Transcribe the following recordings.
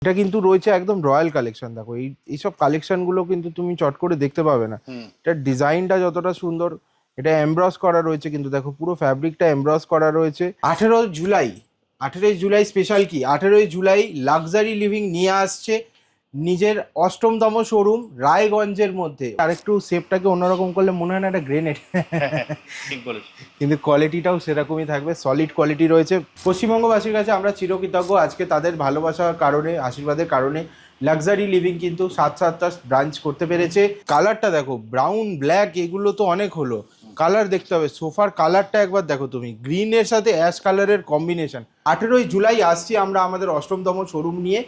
এটা কিন্তু রয়েছে একদম রয়্যাল কালেকশন। দেখো এইসব কালেকশন গুলো কিন্তু তুমি চট করে দেখতে পাবে না। এটার ডিজাইনটা যতটা সুন্দর, এটা এমব্রস করা রয়েছে, কিন্তু দেখো পুরো ফ্যাব্রিকটা এমব্রস করা রয়েছে। 18 জুলাই, 18 জুলাই স্পেশাল কি, 18 জুলাই লাক্সারি লিভিং নিয়ে আসছে নিজের অষ্টমতম শোরুম রায়গঞ্জের মধ্যে। আর একটু শেপটাকে অন্যরকম করলে মনে হয় না একটা গ্রেনেড, ঠিক বলেছ। কিন্তু কোয়ালিটিটাও সেরকমই থাকবে, সলিড কোয়ালিটি রয়েছে। পশ্চিমবঙ্গবাসীর কাছে আমরা চিরকৃতজ্ঞ, আজকে তাদের ভালোবাসার কারণে, আশীর্বাদের কারণে লাক্সারি লিভিং কিন্তু 7-7টা ব্রাঞ্চ করতে পেরেছে। কালারটা দেখো, ব্রাউন ব্ল্যাক এগুলো তো অনেক হলো, কালার দেখতে হবে। সোফার কালারটা একবার দেখো তুমি, গ্রিনের সাথে অ্যাশ কালারের কম্বিনেশন। 18 জুলাই আসছি আমরা আমাদের অষ্টমতম শোরুম নিয়ে,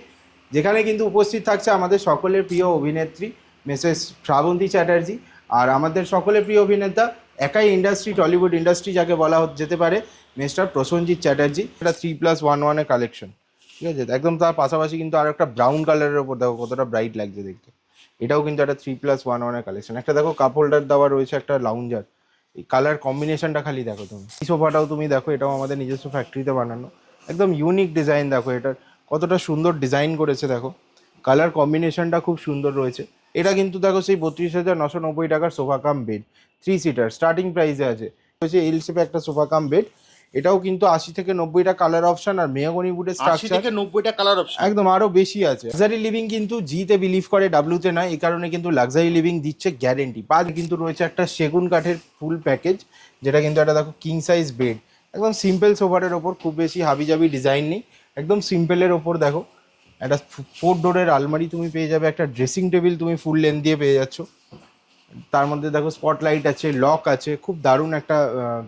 যেখানে কিন্তু উপস্থিত থাকছে আমাদের সকলের প্রিয় অভিনেত্রী মিসেস শ্রাবন্তী চ্যাটার্জি, আর আমাদের সকলের প্রিয় অভিনেতা, একাই ইন্ডাস্ট্রি, টলিউড ইন্ডাস্ট্রি যাকে বলা যেতে পারে, মিস্টার প্রসেনজিৎ চ্যাটার্জি। এটা 3+1 কালেকশন, ঠিক আছে। একদম তার পাশাপাশি কিন্তু আর একটা ব্রাউন কালারের ওপর দেখো কতটা ব্রাইট লাগছে দেখতে, এটাও কিন্তু একটা 3+1 কালেকশন। একটা দেখো কাপ হোল্ডার দেওয়া রয়েছে, একটা লাউঞ্জার, এই কালার কম্বিনেশনটা খালি দেখো তুমি। এই সোফাটাও তুমি দেখো, এটাও আমাদের নিজস্ব ফ্যাক্টরিতে বানানো, একদম ইউনিক ডিজাইন। দেখো এটা কতটা সুন্দর ডিজাইন করেছে, দেখো কালার কম্বিনেশনটা খুব সুন্দর রয়েছে। এটা কিন্তু দেখো সেই 32,990 টাকার sofa cum bed, 3 seater starting প্রাইসে আছে। হচ্ছে এল শেপে একটা সোফা কাম বেড, এটাও কিন্তু 80 থেকে 90টা কালার অপশন, আর মেহগনি উডের 80 স্ট্রাকচার থেকে 90টা কালার অপশন, একদম আরো বেশি আছে। লাক্সারি লিভিং কিন্তু জিতে বিলিভ করে, ডাব্লিউতে নয়, এই কারণে কিন্তু লাক্সারি লিভিং দিচ্ছে গ্যারেন্টি। পাঁচ কিন্তু রয়েছে একটা সেগুন কাঠের ফুল প্যাকেজ, যেটা কিন্তু একটা দেখো কিং সাইজ বেড, একদম সিম্পল সোফারের ওপর, খুব বেশি হাবিজাবি ডিজাইন নেই, একদম সিম্পলের ওপর দেখো একটা 4 ডোরের আলমারি তুমি পেয়ে যাবে, একটা ড্রেসিং টেবিল তুমি ফুল লেন্থ দিয়ে পেয়ে যাচ্ছ, তার মধ্যে দেখো স্পটলাইট আছে, লক আছে, খুব দারুণ একটা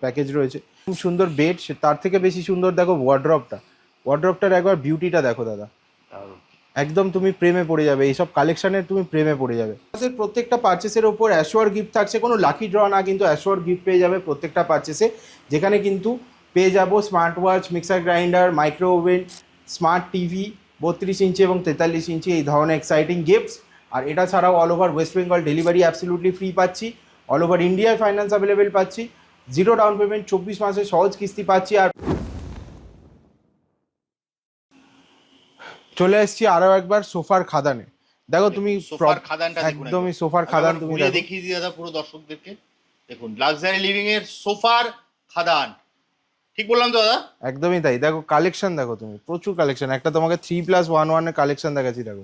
প্যাকেজ রয়েছে। খুব সুন্দর বেড, তার থেকে বেশি সুন্দর দেখো ওয়ার্ড্রপটা, ওয়ার্ড্রপটার একবার বিউটিটা দেখো দাদা, একদম তুমি প্রেমে পড়ে যাবে, এইসব কালেকশনের তুমি প্রেমে পড়ে যাবে। আমাদের প্রত্যেকটা পার্চেসের ওপর অ্যাশোয়ার গিফট থাকছে, কোনো লাকি ড্র না, কিন্তু অ্যাশোয়ার গিফট পেয়ে যাবে প্রত্যেকটা পার্চেসে, যেখানে কিন্তু পেয়ে যাবো smart watch, mixer grinder, micro oven, smart TV 32 ইঞ্চি এবং 43 ইঞ্চি, এই ধরনের এক্সাইটিং গিফটস। আর এটা ছাড়াও all over West Bengal delivery absolutely free পাচ্ছি, অল ওভার ইন্ডিয়ায় ফাইন্যান্স অ্যাভেলেবেল পাচ্ছি, 0 ডাউন পেমেন্ট, 24 মাসের সহজ কিস্তি পাচ্ছি। আর চলে এসেছি আরো একবার সোফার খাদানে। দেখো তুমি সোফার খাদানটা দেখুন, একদমই সোফার খাদান তুমি দেখো, দেখিয়ে দিই দাদা পুরো দর্শকদেরকে। দেখুন লাক্সারি লিভিং এর সোফার খাদান, ঠিক বললাম তো দাদা? একদমই তাই। দেখো কালেকশন দেখো তুমি, প্রচুর কালেকশন। একটা তোমাকে 3+1 কালেকশন দেখাচ্ছি, দেখো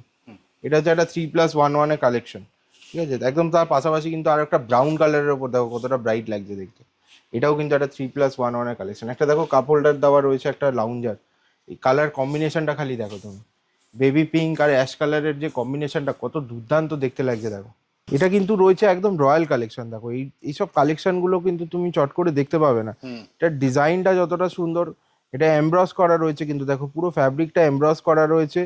এটা হচ্ছে একটা 3+1 কালেকশন, ঠিক আছে। একদম তার পাশাপাশি কিন্তু আর একটা ব্রাউন কালারের ওপর দেখো কতটা ব্রাইট লাগছে দেখতে, এটাও কিন্তু একটা 3+1 কালেকশন। একটা দেখো কাপ হোল্ডার দেওয়া রয়েছে, একটা লাউঞ্জার, এই কালার কম্বিনেশনটা খালি দেখো তুমি, বেবি পিঙ্ক আর অ্যাশ কালারের যে কম্বিনেশনটা কত দুর্দান্ত দেখতে লাগছে দেখো। এটা কিন্তু রয়েছে একদম রয়্যাল কালেকশন। দেখো এইসব কালেকশনগুলো কিন্তু তুমি চট করে দেখতে পাবে না। এটার ডিজাইনটা যতটা সুন্দর, এটা এমব্রস করা রয়েছে, কিন্তু দেখো পুরো ফ্যাব্রিকটা এমব্রস করা রয়েছে,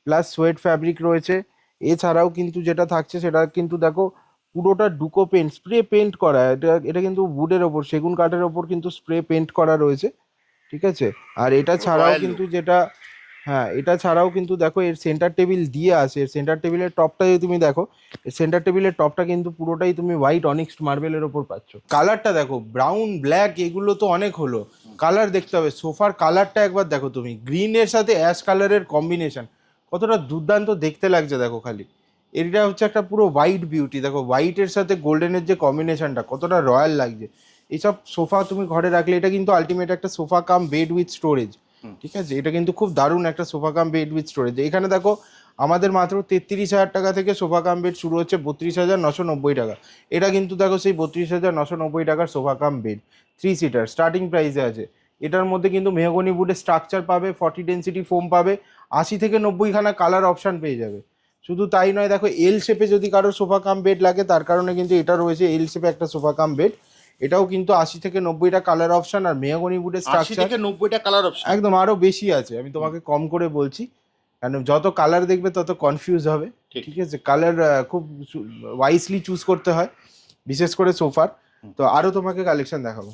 প্লাস সোয়েট ফ্যাব্রিক রয়েছে। এছাড়াও কিন্তু যেটা থাকছে সেটা কিন্তু দেখো পুরোটা ডুকো পেন্ট, স্প্রে পেন্ট করা, এটা এটা কিন্তু উডের ওপর, সেগুন কাঠের ওপর কিন্তু স্প্রে পেন্ট করা রয়েছে, ঠিক আছে। আর এটা ছাড়াও কিন্তু যেটা, হ্যাঁ এটা ছাড়াও কিন্তু দেখো এর সেন্টার টেবিল দিয়ে আছে, এর সেন্টার টেবিলের টপটা যদি তুমি দেখো, এর সেন্টার টেবিলের টপটা কিন্তু পুরোটাই তুমি হোয়াইট অনিক্সড মার্বেলের ওপর পাচ্ছ। কালারটা দেখো, ব্রাউন ব্ল্যাক এগুলো তো অনেক হলো, কালার দেখতে হবে। সোফার কালারটা একবার দেখো তুমি, গ্রিনের সাথে অ্যাশ কালারের কম্বিনেশন কতটা দুর্দান্ত দেখতে লাগছে দেখো খালি। এটা হচ্ছে একটা পুরো হোয়াইট বিউটি, দেখো হোয়াইটের সাথে গোল্ডেনের যে কম্বিনেশনটা কতটা রয়্যাল লাগছে। এইসব সোফা তুমি ঘরে রাখলে, এটা কিন্তু আলটিমেট একটা sofa cum bed with storage, ঠিক আছে। এটা কিন্তু খুব দারুণ একটা sofa cum bed with storage. এখানে দেখো আমাদের মাত্র 33,000 টাকা থেকে সোফা কাম বেড শুরু হচ্ছে 32,990 টাকা। এটা কিন্তু দেখো সেই 32,990 টাকার sofa cum bed, 3 seater starting প্রাইসে আছে। এটার মধ্যে কিন্তু মেহগনি উডের স্ট্রাকচার পাবে, 40 ডেন্সিটি ফোম পাবে, 80 থেকে 90খানা কালার অপশান পেয়ে যাবে। শুধু তাই নয়, দেখো এল শেপে যদি কারো সোফা কাম বেড লাগে, তার কারণে কিন্তু এটা রয়েছে এল শেপে একটা সোফা কাম বেড, এটাও কিন্তু 80 থেকে 90টা কালার অপশন, আর মেহগনি উডের 80 স্ট্রাকচার থেকে 90টা কালার অপশন, একদম আরো বেশি আছে। আমি তোমাকে কম করে বলছি, কারণ যত কালার দেখবে তত কনফিউজ হবে, ঠিক আছে। কালার খুব ওয়াইসলি চুজ করতে হয়, বিশেষ করে সোফার। তো আরো তোমাকে কালেকশন দেখাবো।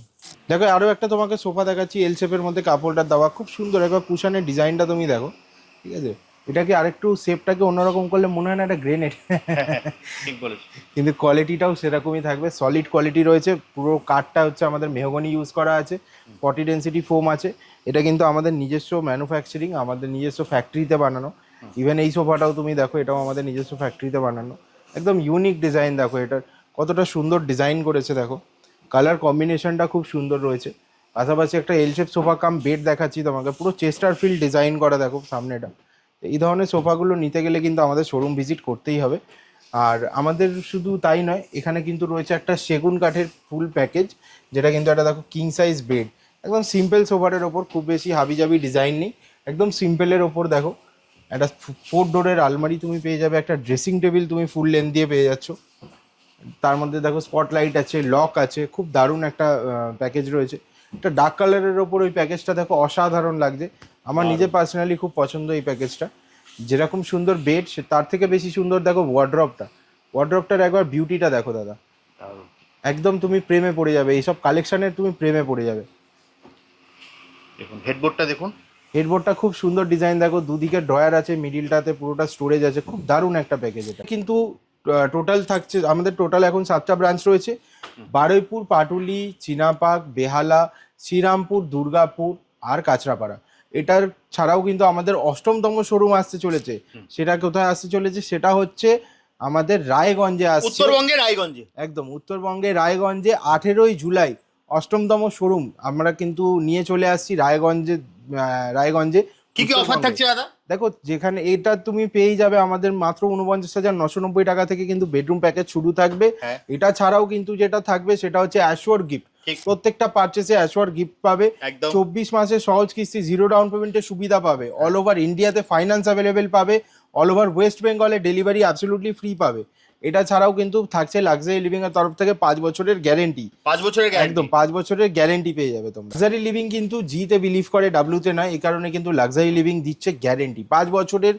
দেখো আরো একটা তোমাকে সোফা দেখাচ্ছি, এল শেপের মধ্যে কাপ হোল্ডার দেওয়া, খুব সুন্দর। একবার কুশনের ডিজাইনটা তুমি দেখো, ঠিক আছে। এটাকে আরেকটু শেপটাকে অন্যরকম করলে মনে হয় না একটা গ্রেনেড, ঠিক বলেছ, কিন্তু কোয়ালিটিটাও সেরকমই থাকবে, সলিড কোয়ালিটি রয়েছে। পুরো কাঠটা হচ্ছে আমাদের মেহগনি ইউজ করা আছে, 40 ডেন্সিটি ফোম আছে। এটা কিন্তু আমাদের নিজস্ব ম্যানুফ্যাকচারিং, আমাদের নিজস্ব ফ্যাক্টরিতে বানানো, ইভেন এই সোফাটাও তুমি দেখো, এটাও আমাদের নিজস্ব ফ্যাক্টরিতে বানানো, একদম ইউনিক ডিজাইন। দেখো এটার কতটা সুন্দর ডিজাইন করেছে, দেখো কালার কম্বিনেশনটা খুব সুন্দর রয়েছে। পাশাপাশি একটা এল শেপ সোফা কাম বেড দেখাচ্ছি তোমাকে, পুরো চেস্টার ফিল ডিজাইন করা, দেখো সামনেটা। এই ধরনের সোফাগুলো নিতে গেলে কিন্তু আমাদের শোরুম ভিজিট করতেই হবে। আর আমাদের শুধু তাই নয়, এখানে কিন্তু রয়েছে একটা সেগুন কাঠের ফুল প্যাকেজ, যেটা কিন্তু একটা দেখো কিং সাইজ বেড, একদম সিম্পল সোফারের ওপর, খুব বেশি হাবিজাবি ডিজাইন নেই, একদম সিম্পলের ওপর দেখো একটা 4 ডোরের আলমারি তুমি পেয়ে যাবে, একটা ড্রেসিং টেবিল তুমি ফুল লেন্থ দিয়ে পেয়ে যাচ্ছ, তার মধ্যে দেখো স্পটলাইট আছে, লক আছে, খুব দারুণ একটা প্যাকেজ রয়েছে। একটা ডার্ক কালারের ওপর ওই প্যাকেজটা দেখো অসাধারণ লাগছে, আমার নিজে পার্সোনালি খুব পছন্দ এই প্যাকেজটা। যেরকম সুন্দর বেড, সে তার থেকে বেশি সুন্দর দেখো ওয়ার্ড্রপটার একবার বিউটিটা দেখো দাদা, একদম তুমি প্রেমে পড়ে যাবে, এইসব কালেকশনের তুমি প্রেমে পড়ে যাবে। দেখুন হেডবোর্ডটা দেখুন, হেডবোর্ডটা খুব সুন্দর ডিজাইন, দেখো দুদিকে ড্রয়ার আছে, মিডিলটাতে পুরোটা স্টোরেজ আছে, খুব দারুণ একটা প্যাকেজ এটা। কিন্তু টোটাল থাকছে আমাদের, টোটাল এখন 7টা ব্রাঞ্চ রয়েছে, বারুইপুর, পাটুলি, চিনাপাক, বেহালা, শ্রীরামপুর, দুর্গাপুর আর কাঁচরাপাড়া। এটার ছাড়াও কিন্তু আমাদের 8তম শোরুম আসতে চলেছে। সেটা কোথায় আসতে চলেছে? সেটা হচ্ছে আমাদের রায়গঞ্জে আসছে, উত্তরবঙ্গের রায়গঞ্জে। একদম উত্তরবঙ্গের রায়গঞ্জে 18ই জুলাই 8তম শোরুম আমরা কিন্তু নিয়ে চলে আসছি রায়গঞ্জে। কি কি অফার থাকছে দাদা? দেখো যেখানে এটা তুমি পেয়ে যাবে আমাদের মাত্র 49,990 টাকা থেকে কিন্তু বেডরুম প্যাকেজ শুরু থাকবে। এটা ছাড়াও কিন্তু যেটা থাকবে সেটা হচ্ছে অ্যাশোর গিফট, প্রত্যেকটা পারচেসে অ্যাশোর গিফট পাবে, 24 মাসের সহজ কিস্তি, 0 ডাউন পেমেন্টের সুবিধা পাবে, অল ওভার ইন্ডিয়াতে ফাইন্যান্স অ্যাভেলেবেল পাবে, অল ওভার ওয়েস্ট বেঙ্গলে ডেলিভারি অ্যাবসলিউটলি ফ্রি পাবে। এটা ছাড়াও কিন্তু থাকছে লাক্সারি লিভিং এর তরফ থেকে 5 বছরের গ্যারেন্টি, 5 বছরের একদম 5 বছরের গ্যারেন্টি পেয়ে যাবে তোমরা। লাক্সারি লিভিং কিন্তু জিতে বিলিভ করে, ডাব্লিউতে নয়, এই কারণে কিন্তু লাক্সারি লিভিং দিচ্ছে গ্যারেন্টি, 5 বছরের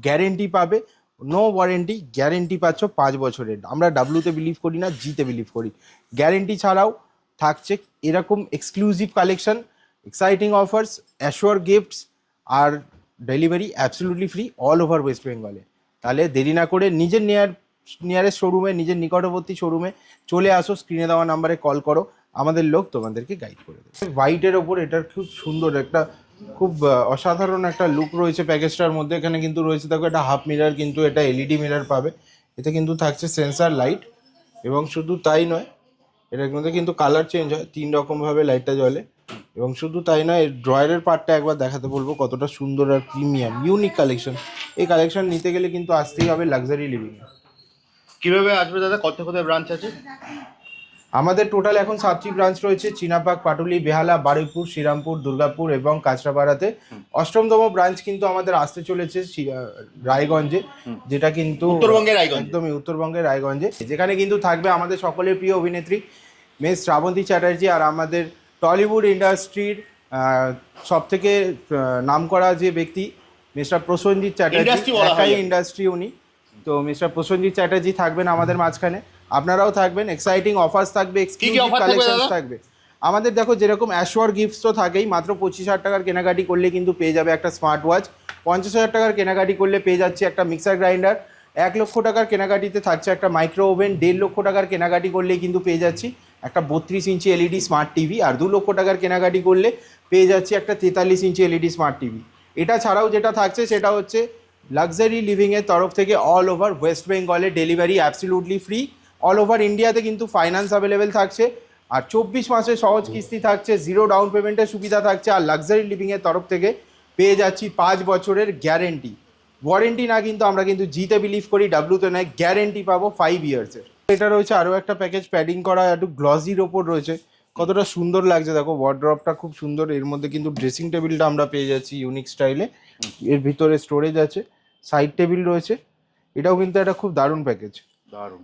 গ্যারেন্টি পাবে, নো ওয়ারেন্টি, গ্যারেন্টি পাচ্ছ 5 বছরের। আমরা ডাব্লিউতে বিলিভ করি না, জিতে বিলিভ করি। গ্যারেন্টি ছাড়াও থাকছে এরকম exclusive collection, exciting offers, assured gifts আর delivery absolutely free all over west বেঙ্গলে। তাহলে দেরি না করে নিজের নিয়ারেস্ট শোরুমে, নিজের নিকটবর্তী শোরুমে চলে আসো, স্ক্রিনে দেওয়া নাম্বারে কল করো, আমাদের লোক তোমাদেরকে গাইড করে দেবে। হোয়াইটের ওপর এটার খুব সুন্দর একটা, খুব অসাধারণ একটা লুক রয়েছে প্যাকেজটার মধ্যে। এখানে কিন্তু রয়েছে দেখো এটা হাফ মিরার, কিন্তু এটা এলইডি মিরার পাবে, এতে কিন্তু থাকছে সেন্সার লাইট, এবং শুধু তাই নয় এটার মধ্যে কিন্তু কালার চেঞ্জ হয়, 3 রকমভাবে লাইটটা জ্বলে। এবং শুধু তাই নয়, এর ড্রয়ারের পার্টটা একবার দেখাতে বলবো, কতটা সুন্দর আর প্রিমিয়াম ইউনিক কালেকশন। এই কালেকশন নিতে গেলে কিন্তু আসতেই হবে লাক্সারি লিভিং। কিভাবে আসবে দাদা, কোথায় ব্রাঞ্চ আছে? আমাদের টোটাল এখন 7টি ব্রাঞ্চ রয়েছে, চিনাপাক, পাটুলি, বেহালা, বারুইপুর, শ্রীরামপুর, দুর্গাপুর এবং কাঁচরাপাড়াতে। 8তম ব্রাঞ্চ কিন্তু আমাদের আসতে চলেছে রায়গঞ্জে, যেটা কিন্তু উত্তরবঙ্গের রায়গঞ্জ, একদমই উত্তরবঙ্গের রায়গঞ্জে, যেখানে কিন্তু থাকবে আমাদের সকলের প্রিয় অভিনেত্রী মিস শ্রাবন্তী চ্যাটার্জি, আর আমাদের টলিউড ইন্ডাস্ট্রির সব থেকে নামকরা যে ব্যক্তি মিস্টার প্রসেনজিৎ চ্যাটার্জি, একাই ইন্ডাস্ট্রি উনি। তো মিস্টার প্রসেনজিৎ চ্যাটার্জি থাকবেন আমাদের মাঝখানে, আপনারাও থাকবেন, এক্সাইটিং অফার্স থাকবে, এক্সক্লুসিভ কালেকশন থাকবে আমাদের। দেখো যেরকম অ্যাশোর গিফটস তো থাকেই, মাত্র 25,000 টাকার কেনাকাটি করলে কিন্তু পেয়ে যাবে একটা স্মার্ট ওয়াচ, 50,000 টাকার কেনাকাটি করলে পেয়ে যাচ্ছে একটা মিক্সার গ্রাইন্ডার, 1 লক্ষ টাকার কেনাকাটিতে থাকছে একটা মাইক্রো ওভেন, 1.5 লক্ষ টাকার কেনাকাটি করলে কিন্তু পেয়ে যাচ্ছি একটা 32 ইঞ্চি এলইডি স্মার্ট টিভি, আর 2 লক্ষ টাকার কেনাকাটি করলে পেয়ে যাচ্ছি একটা 43 ইঞ্চি এলইডি স্মার্ট টিভি। এটা ছাড়াও যেটা থাকছে সেটা হচ্ছে লাক্সারি লিভিংয়ের তরফ থেকে অল ওভার ওয়েস্ট বেঙ্গলে delivery absolutely free, all over ইন্ডিয়াতে কিন্তু ফাইন্যান্স অ্যাভেলেবেল থাকছে, আর 24 মাসের সহজ কিস্তি থাকছে, 0 ডাউন পেমেন্টের সুবিধা থাকছে, আর লাক্সারি লিভিংয়ের তরফ থেকে পেয়ে যাচ্ছি 5 বছরের গ্যারেন্টি। ওয়ারেন্টি না, কিন্তু আমরা কিন্তু জিতে বিলিভ করি, ডাব্লিউতে নয়, গ্যারেন্টি পাবো 5 ইয়ার্সের। এটা রয়েছে আরও একটা প্যাকেজ প্যাডিং করা, একটু গ্লসির ওপর রয়েছে, কতটা সুন্দর লাগছে দেখো, ওয়ার্ড্রপটা খুব সুন্দর, এর মধ্যে কিন্তু ড্রেসিং টেবিলটা আমরা পেয়ে যাচ্ছি ইউনিক স্টাইলে, এর ভিতরে স্টোরেজ আছে, সাইড টেবিল রয়েছে, এটাও কিন্তু একটা খুব দারুণ প্যাকেজ, দারুণ।